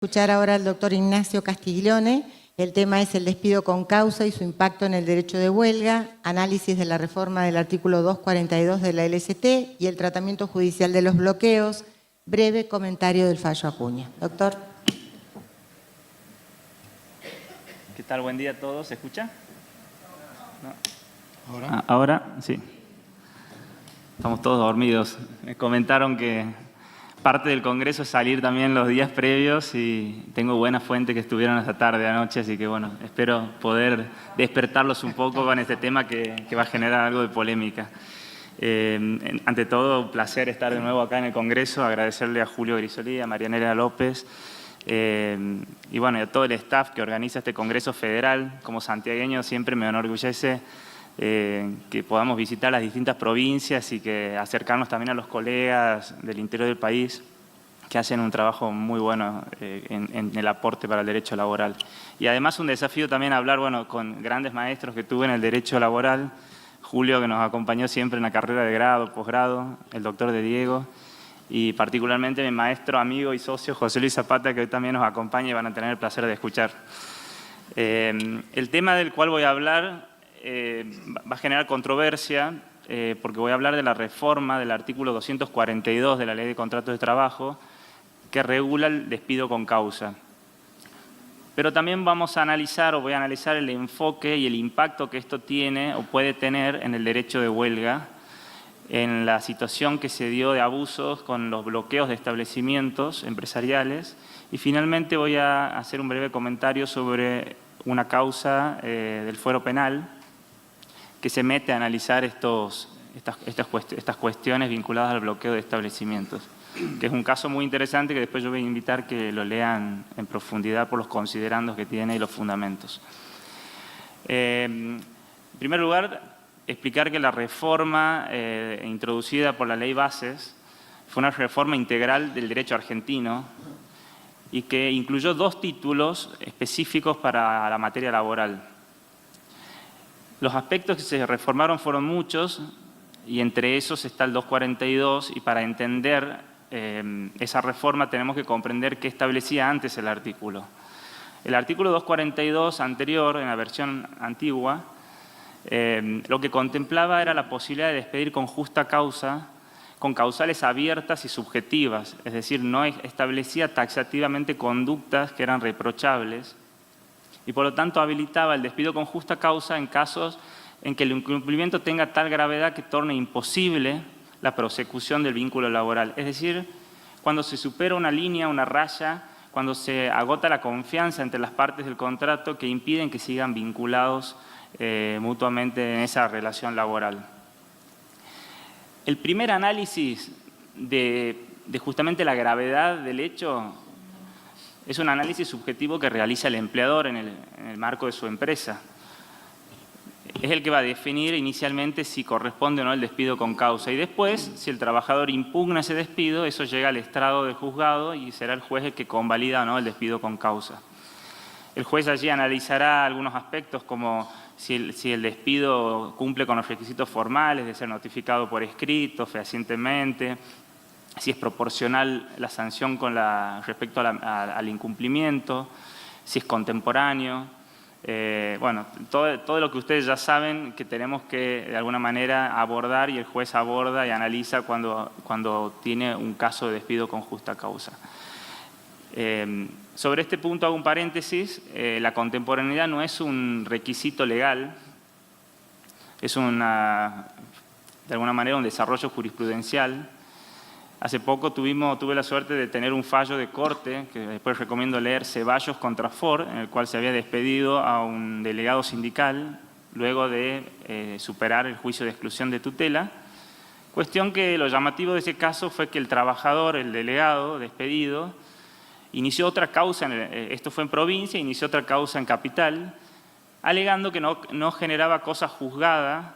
Escuchar ahora al doctor Ignacio Castiglione. El tema es el despido con causa y su impacto en el derecho de huelga, análisis de la reforma del artículo 242 de la LST y el tratamiento judicial de los bloqueos. Breve comentario del fallo Acuña. Doctor. ¿Qué tal? Buen día a todos. ¿Se escucha? ¿No? ¿Ahora? Ahora, sí. Estamos todos dormidos. Me comentaron que parte del Congreso es salir también los días previos y tengo buena fuente que estuvieron hasta tarde anoche, así que bueno, espero poder despertarlos un poco con este tema que va a generar algo de polémica. Ante todo, un placer estar de nuevo acá en el Congreso, agradecerle a Julio Grisolí, a Marianela López y bueno, y a todo el staff que organiza este Congreso Federal. Como santiagueño siempre me enorgullece que podamos visitar las distintas provincias y que acercarnos también a los colegas del interior del país que hacen un trabajo muy bueno en el aporte para el derecho laboral. Y además un desafío también hablar con grandes maestros que tuve en el derecho laboral, Julio, que nos acompañó siempre en la carrera de grado, posgrado, el doctor de Diego, y particularmente mi maestro, amigo y socio José Luis Zapata, que hoy también nos acompaña y van a tener el placer de escuchar. El tema del cual voy a hablar va a generar controversia porque voy a hablar de la reforma del artículo 242 de la Ley de Contratos de Trabajo que regula el despido con causa. Pero también vamos a analizar o voy a analizar el enfoque y el impacto que esto tiene o puede tener en el derecho de huelga, en la situación que se dio de abusos con los bloqueos de establecimientos empresariales y finalmente voy a hacer un breve comentario sobre una causa del fuero penal que se mete a analizar estas cuestiones vinculadas al bloqueo de establecimientos, que es un caso muy interesante que después yo voy a invitar que lo lean en profundidad por los considerandos que tiene y los fundamentos. En primer lugar, explicar que la reforma introducida por la Ley Bases fue una reforma integral del derecho argentino y que incluyó 2 títulos específicos para la materia laboral. Los aspectos que se reformaron fueron muchos y entre esos está el 242 y para entender esa reforma tenemos que comprender qué establecía antes el artículo. El artículo 242 anterior, en la versión antigua, lo que contemplaba era la posibilidad de despedir con justa causa, con causales abiertas y subjetivas, es decir, no establecía taxativamente conductas que eran reprochables y por lo tanto habilitaba el despido con justa causa en casos en que el incumplimiento tenga tal gravedad que torne imposible la prosecución del vínculo laboral. Es decir, cuando se supera una línea, una raya, cuando se agota la confianza entre las partes del contrato que impiden que sigan vinculados mutuamente en esa relación laboral. El primer análisis de justamente la gravedad del hecho es un análisis subjetivo que realiza el empleador en el marco de su empresa. Es el que va a definir inicialmente si corresponde o no el despido con causa y después, si el trabajador impugna ese despido, eso llega al estrado del juzgado y será el juez el que convalida o no el despido con causa. El juez allí analizará algunos aspectos como si el despido cumple con los requisitos formales de ser notificado por escrito, fehacientemente, si es proporcional la sanción respecto al incumplimiento, si es contemporáneo. Bueno, todo lo que ustedes ya saben que tenemos que de alguna manera abordar y el juez aborda y analiza cuando tiene un caso de despido con justa causa. Sobre este punto hago un paréntesis, la contemporaneidad no es un requisito legal, es de alguna manera un desarrollo jurisprudencial. Hace poco tuve la suerte de tener un fallo de corte, que después recomiendo leer, Ceballos contra Ford, en el cual se había despedido a un delegado sindical luego de superar el juicio de exclusión de tutela. Cuestión que lo llamativo de ese caso fue que el trabajador, el delegado despedido, inició otra causa, esto fue en provincia, inició otra causa en capital, alegando que no generaba cosa juzgada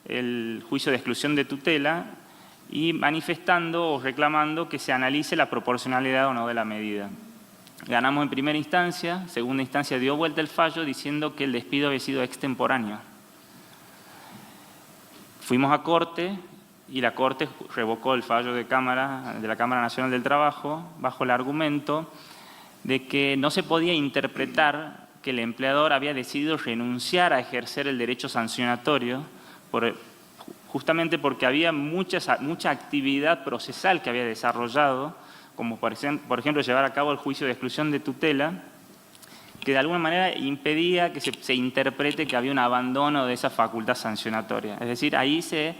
el juicio de exclusión de tutela y manifestando o reclamando que se analice la proporcionalidad o no de la medida. Ganamos en primera instancia, segunda instancia dio vuelta el fallo diciendo que el despido había sido extemporáneo. Fuimos a corte y la Corte revocó el fallo de la Cámara Nacional del Trabajo bajo el argumento de que no se podía interpretar que el empleador había decidido renunciar a ejercer el derecho sancionatorio justamente porque había mucha actividad procesal que había desarrollado, como por ejemplo llevar a cabo el juicio de exclusión de tutela, que de alguna manera impedía que se interprete que había un abandono de esa facultad sancionatoria. Es decir, ahí se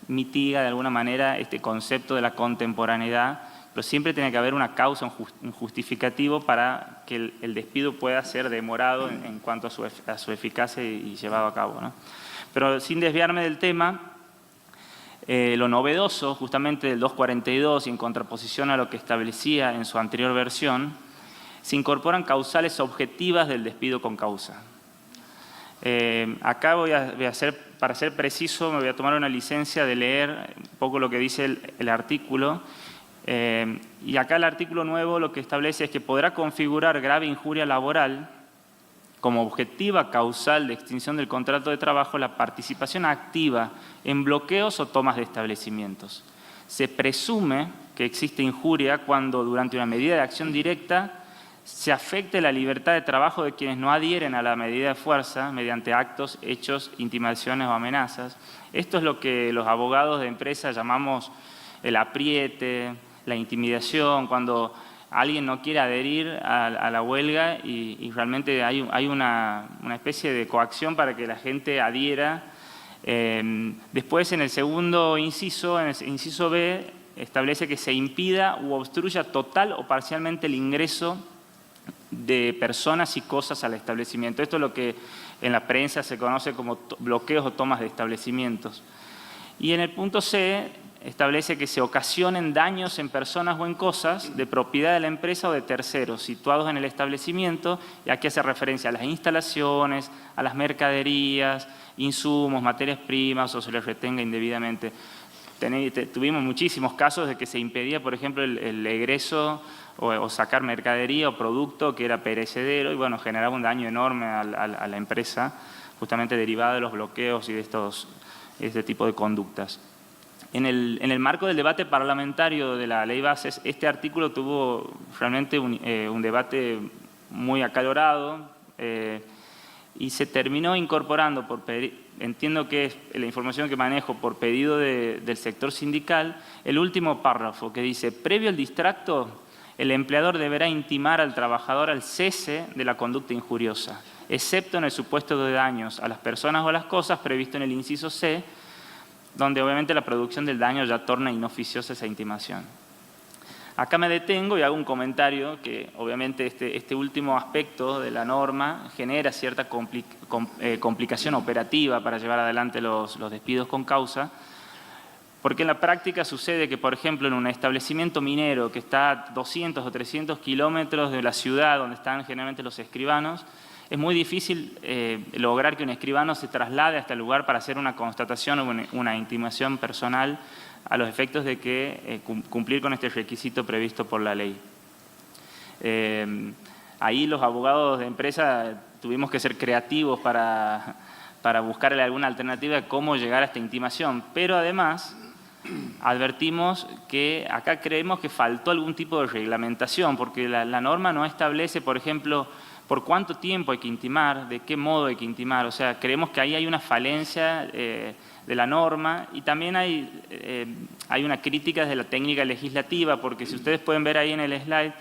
mitiga de alguna manera este concepto de la contemporaneidad, pero siempre tiene que haber una causa, un justificativo para que el despido pueda ser demorado en cuanto a su eficacia y llevado a cabo, ¿no? Pero sin desviarme del tema, lo novedoso justamente del 242 y en contraposición a lo que establecía en su anterior versión, se incorporan causales objetivas del despido con causa. Acá para ser preciso, me voy a tomar una licencia de leer un poco lo que dice el artículo. Y acá el artículo nuevo lo que establece es que podrá configurar grave injuria laboral como objetiva causal de extinción del contrato de trabajo la participación activa en bloqueos o tomas de establecimientos. Se presume que existe injuria cuando durante una medida de acción directa se afecte la libertad de trabajo de quienes no adhieren a la medida de fuerza mediante actos, hechos, intimaciones o amenazas. Esto es lo que los abogados de empresa llamamos el apriete, la intimidación, cuando alguien no quiere adherir a la huelga y realmente hay una especie de coacción para que la gente adhiera. Después, en el segundo inciso, en el inciso B, establece que se impida u obstruya total o parcialmente el ingreso de personas y cosas al establecimiento. Esto es lo que en la prensa se conoce como bloqueos o tomas de establecimientos. Y en el punto C establece que se ocasionen daños en personas o en cosas de propiedad de la empresa o de terceros situados en el establecimiento, y aquí hace referencia a las instalaciones, a las mercaderías, insumos, materias primas o se les retenga indebidamente. Tuvimos muchísimos casos de que se impedía, por ejemplo, el egreso o sacar mercadería o producto que era perecedero y bueno, generaba un daño enorme a la empresa, justamente derivado de los bloqueos y de este tipo de conductas. En el marco del debate parlamentario de la Ley Bases, este artículo tuvo realmente un debate muy acalorado y se terminó incorporando, entiendo que es la información que manejo por pedido del sector sindical, el último párrafo que dice: previo al distracto, el empleador deberá intimar al trabajador al cese de la conducta injuriosa, excepto en el supuesto de daños a las personas o a las cosas previsto en el inciso C, donde obviamente la producción del daño ya torna inoficiosa esa intimación. Acá me detengo y hago un comentario que obviamente este último aspecto de la norma genera cierta complicación operativa para llevar adelante los despidos con causa, porque en la práctica sucede que, por ejemplo, en un establecimiento minero que está a 200 o 300 kilómetros de la ciudad donde están generalmente los escribanos, es muy difícil lograr que un escribano se traslade hasta el lugar para hacer una constatación o una intimación personal a los efectos de que cumplir con este requisito previsto por la ley. Ahí los abogados de empresa tuvimos que ser creativos para buscarle alguna alternativa de cómo llegar a esta intimación, pero además advertimos que acá creemos que faltó algún tipo de reglamentación, porque la norma no establece, por ejemplo, por cuánto tiempo hay que intimar, de qué modo hay que intimar. O sea, creemos que ahí hay una falencia de la norma y también hay una crítica de la técnica legislativa, porque si ustedes pueden ver ahí en el slide,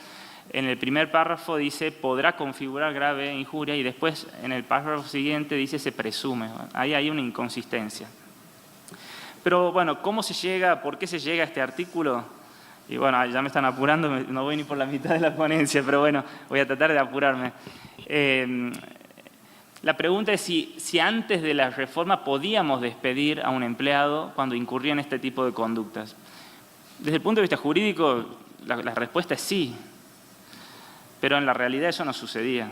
en el primer párrafo dice podrá configurar grave injuria y después en el párrafo siguiente dice se presume. Ahí hay una inconsistencia. Pero bueno, ¿cómo se llega, por qué se llega a este artículo? Y bueno, ya me están apurando, no voy ni por la mitad de la ponencia, pero bueno, voy a tratar de apurarme. La pregunta es si antes de la reforma podíamos despedir a un empleado cuando incurría en este tipo de conductas. Desde el punto de vista jurídico, la respuesta es sí, pero en la realidad eso no sucedía.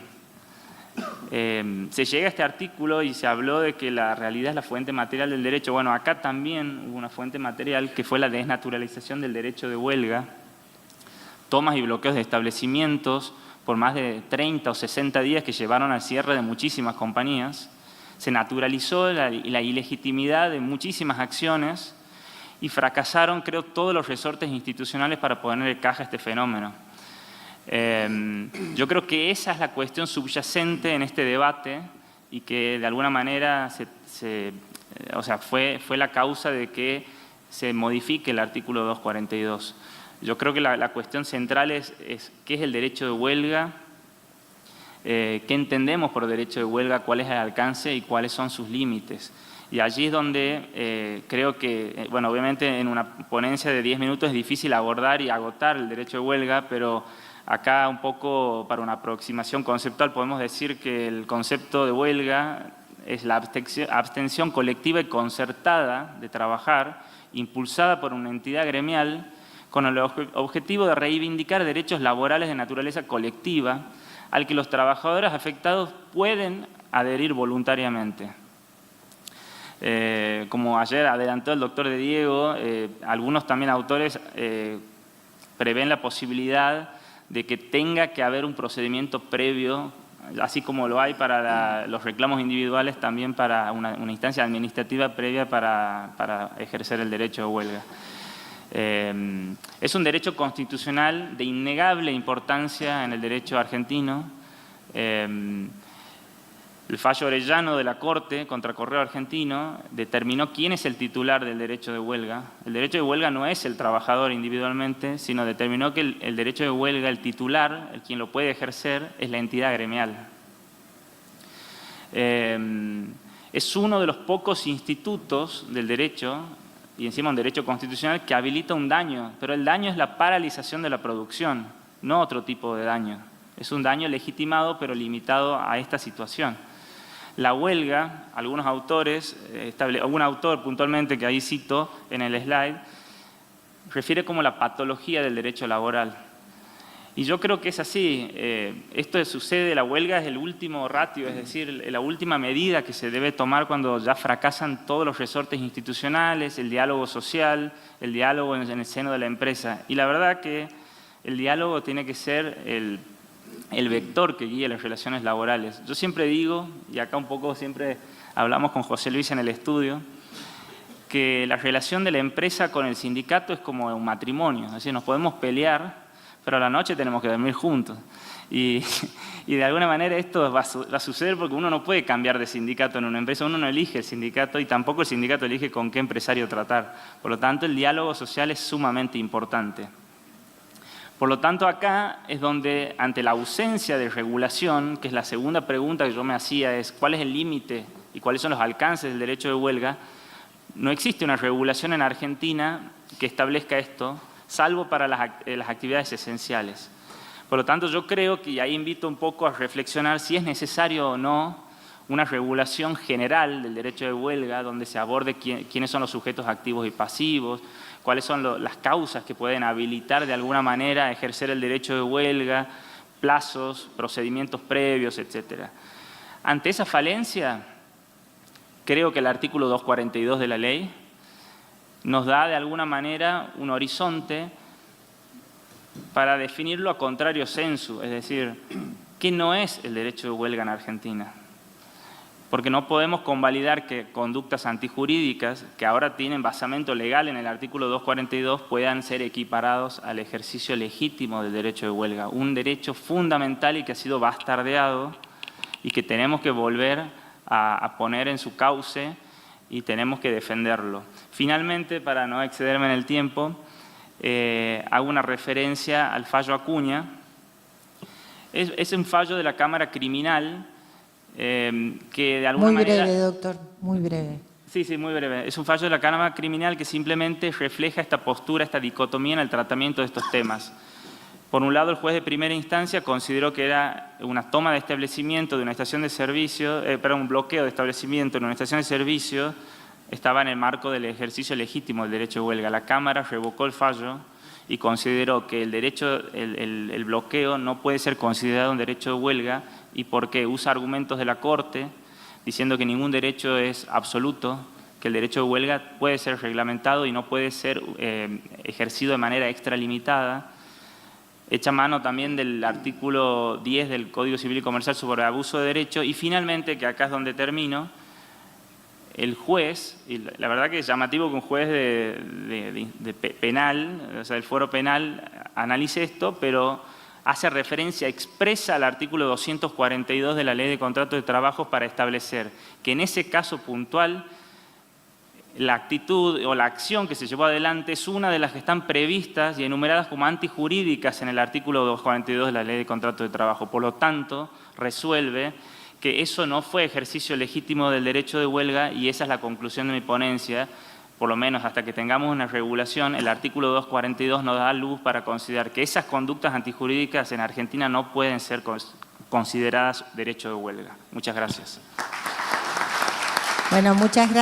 Se llega a este artículo y se habló de que la realidad es la fuente material del derecho. Bueno, acá también hubo una fuente material que fue la desnaturalización del derecho de huelga, tomas y bloqueos de establecimientos por más de 30 o 60 días que llevaron al cierre de muchísimas compañías. Se naturalizó la ilegitimidad de muchísimas acciones y fracasaron, creo, todos los resortes institucionales para ponerle caja a este fenómeno. Yo creo que esa es la cuestión subyacente en este debate y que de alguna manera fue la causa de que se modifique el artículo 242. Yo creo que la cuestión central es qué es el derecho de huelga, qué entendemos por derecho de huelga, cuál es el alcance y cuáles son sus límites. Y allí es donde creo que, bueno, obviamente en una ponencia de 10 minutos es difícil abordar y agotar el derecho de huelga, pero acá un poco para una aproximación conceptual podemos decir que el concepto de huelga es la abstención colectiva y concertada de trabajar, impulsada por una entidad gremial con el objetivo de reivindicar derechos laborales de naturaleza colectiva al que los trabajadores afectados pueden adherir voluntariamente. Como ayer adelantó el doctor de Diego, algunos también autores prevén la posibilidad de que tenga que haber un procedimiento previo, así como lo hay para los reclamos individuales, también para una instancia administrativa previa para ejercer el derecho de huelga. Es un derecho constitucional de innegable importancia en el derecho argentino. El fallo Orellano de la Corte contra Correo Argentino determinó quién es el titular del derecho de huelga. El derecho de huelga no es el trabajador individualmente, sino determinó que el derecho de huelga, el titular, el quien lo puede ejercer, es la entidad gremial. Es uno de los pocos institutos del derecho, y encima un derecho constitucional, que habilita un daño, pero el daño es la paralización de la producción, no otro tipo de daño. Es un daño legitimado, pero limitado a esta situación. La huelga, algunos autores, algún autor puntualmente que ahí cito en el slide, refiere como la patología del derecho laboral. Y yo creo que es así. Esto sucede, la huelga es el último ratio, es decir, la última medida que se debe tomar cuando ya fracasan todos los resortes institucionales, el diálogo social, el diálogo en el seno de la empresa. Y la verdad que el diálogo tiene que ser el vector que guía las relaciones laborales. Yo siempre digo, y acá un poco siempre hablamos con José Luis en el estudio, que la relación de la empresa con el sindicato es como un matrimonio. Es decir, nos podemos pelear, pero a la noche tenemos que dormir juntos. Y de alguna manera esto va a suceder porque uno no puede cambiar de sindicato en una empresa, uno no elige el sindicato y tampoco el sindicato elige con qué empresario tratar. Por lo tanto, el diálogo social es sumamente importante. Por lo tanto, acá es donde, ante la ausencia de regulación, que es la segunda pregunta que yo me hacía, es ¿cuál es el límite y cuáles son los alcances del derecho de huelga? No existe una regulación en Argentina que establezca esto, salvo para las actividades esenciales. Por lo tanto, yo creo que, y ahí invito un poco a reflexionar si es necesario o no una regulación general del derecho de huelga, donde se aborde quiénes son los sujetos activos y pasivos, cuáles son las causas que pueden habilitar de alguna manera a ejercer el derecho de huelga, plazos, procedimientos previos, etc. Ante esa falencia, creo que el artículo 242 de la ley nos da de alguna manera un horizonte para definirlo a contrario sensu, es decir, ¿qué no es el derecho de huelga en Argentina? Porque no podemos convalidar que conductas antijurídicas que ahora tienen basamento legal en el artículo 242 puedan ser equiparados al ejercicio legítimo del derecho de huelga. Un derecho fundamental y que ha sido bastardeado y que tenemos que volver a poner en su cauce y tenemos que defenderlo. Finalmente, para no excederme en el tiempo, hago una referencia al fallo Acuña. Es un fallo de la Cámara Criminal que de alguna manera... Muy breve, doctor, muy breve. Sí, muy breve. Es un fallo de la Cámara Criminal que simplemente refleja esta postura, esta dicotomía en el tratamiento de estos temas. Por un lado, el juez de primera instancia consideró que era una toma de establecimiento de una estación de servicio, un bloqueo de establecimiento en una estación de servicio, estaba en el marco del ejercicio legítimo del derecho de huelga. La Cámara revocó el fallo y consideró que el bloqueo no puede ser considerado un derecho de huelga y porque usa argumentos de la Corte diciendo que ningún derecho es absoluto, que el derecho de huelga puede ser reglamentado y no puede ser ejercido de manera extralimitada. Echa mano también del artículo 10 del Código Civil y Comercial sobre abuso de derecho y finalmente, que acá es donde termino, el juez, y la verdad que es llamativo que un juez de penal, o sea, del fuero penal, analice esto, pero hace referencia expresa al artículo 242 de la Ley de Contratos de Trabajo para establecer que en ese caso puntual la actitud o la acción que se llevó adelante es una de las que están previstas y enumeradas como antijurídicas en el artículo 242 de la Ley de Contratos de Trabajo. Por lo tanto, resuelve que eso no fue ejercicio legítimo del derecho de huelga y esa es la conclusión de mi ponencia. Por lo menos hasta que tengamos una regulación, el artículo 242 nos da luz para considerar que esas conductas antijurídicas en Argentina no pueden ser consideradas derecho de huelga. Muchas gracias. Bueno, muchas gracias.